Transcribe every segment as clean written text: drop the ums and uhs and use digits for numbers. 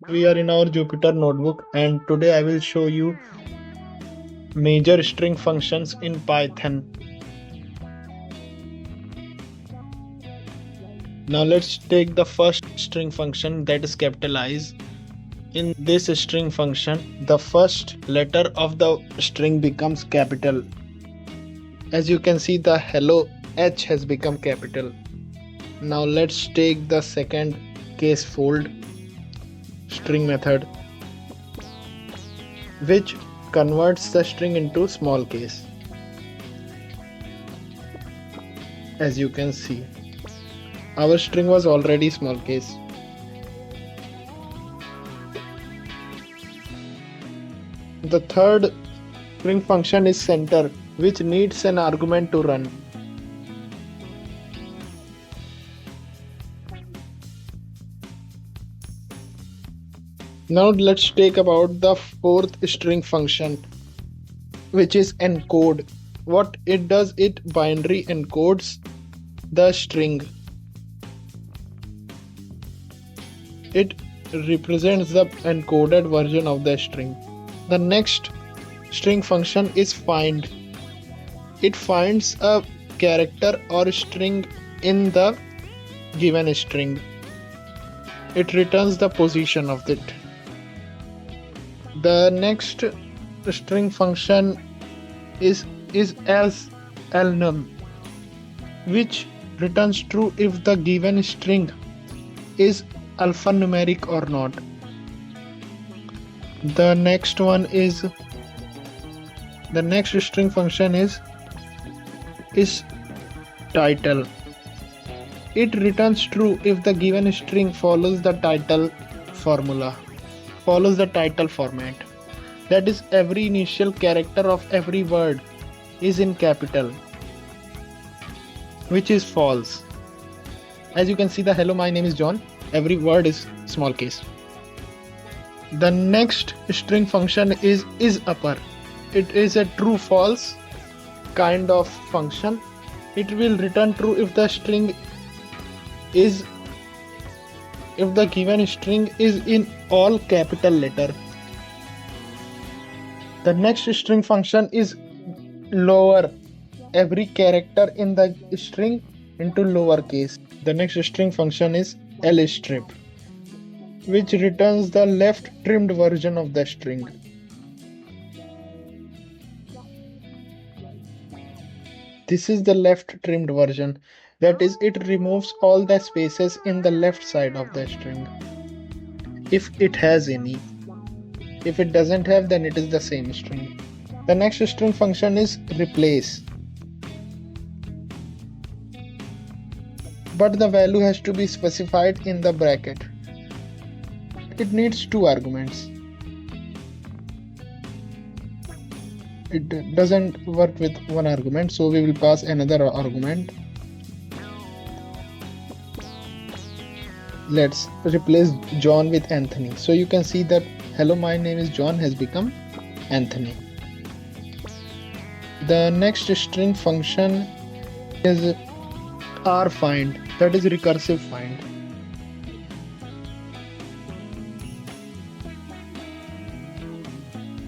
We are in our Jupyter notebook and today I will show you major string functions in Python. Now let's take the first string function, that is capital I's. In this string function, the first letter of the string becomes capital. As you can see, the hello H has become capital. Now let's take the second casefold string method, which converts the string into small case. As you can see, our string was already small case. The third string function is center, which needs an argument to run. Now let's take about the fourth string function, which is encode. What it does, it binary encodes the string. It represents the encoded version of the string. The next string function is find. It finds a character or string in the given string. It returns the position of it. The next string function is isalnum, which returns true if the given string is alphanumeric or not. The next string function is title. It returns true if the given string follows the title format. That is, every initial character of every word is in capital, which is false. As you can see, the hello, my name is John, every word is small case. The next string function is isupper. It is a true false kind of function. It will return true if the given string is in all capital letter. The next string function is lower every character in the string into lowercase. The next string function is lstrip, which returns the left trimmed version of the string. This is the left trimmed version. That is, it removes all the spaces in the left side of the string, if it has any. If it doesn't have, then it is the same string. The next string function is replace, but the value has to be specified in the bracket. It needs two arguments. It doesn't work with one argument, so we will pass another argument. Let's replace John with Anthony. So you can see that hello, my name is John has become Anthony. The next string function is rfind, that is recursive find.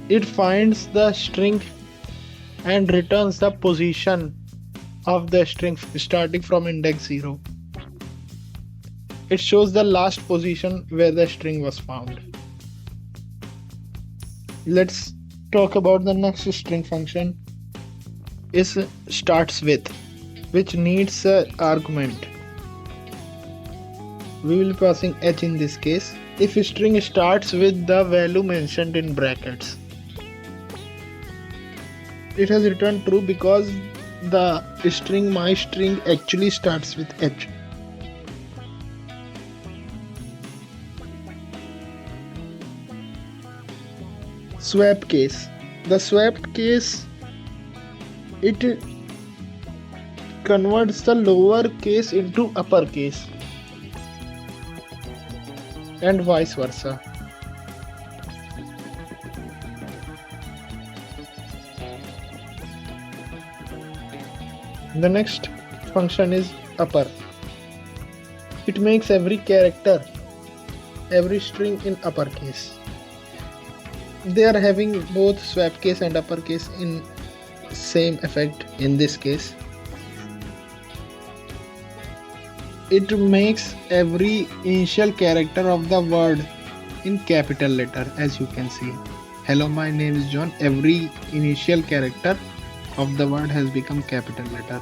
It finds the string and returns the position of the string starting from index 0. It shows the last position where the string was found. Let's talk about the next string function is startswith, which needs an argument. We will be passing h in this case if a string starts with the value mentioned in brackets. It has returned true because the string my string actually starts with h. Swapcase. The swapcase, it converts the lowercase into uppercase and vice versa. The next function is upper. It makes every character every string in uppercase. They are having both swapcase and uppercase in same effect in this case. It makes every initial character of the word in capital letter, as you can see. Hello, my name is John. Every initial character of the word has become capital letter.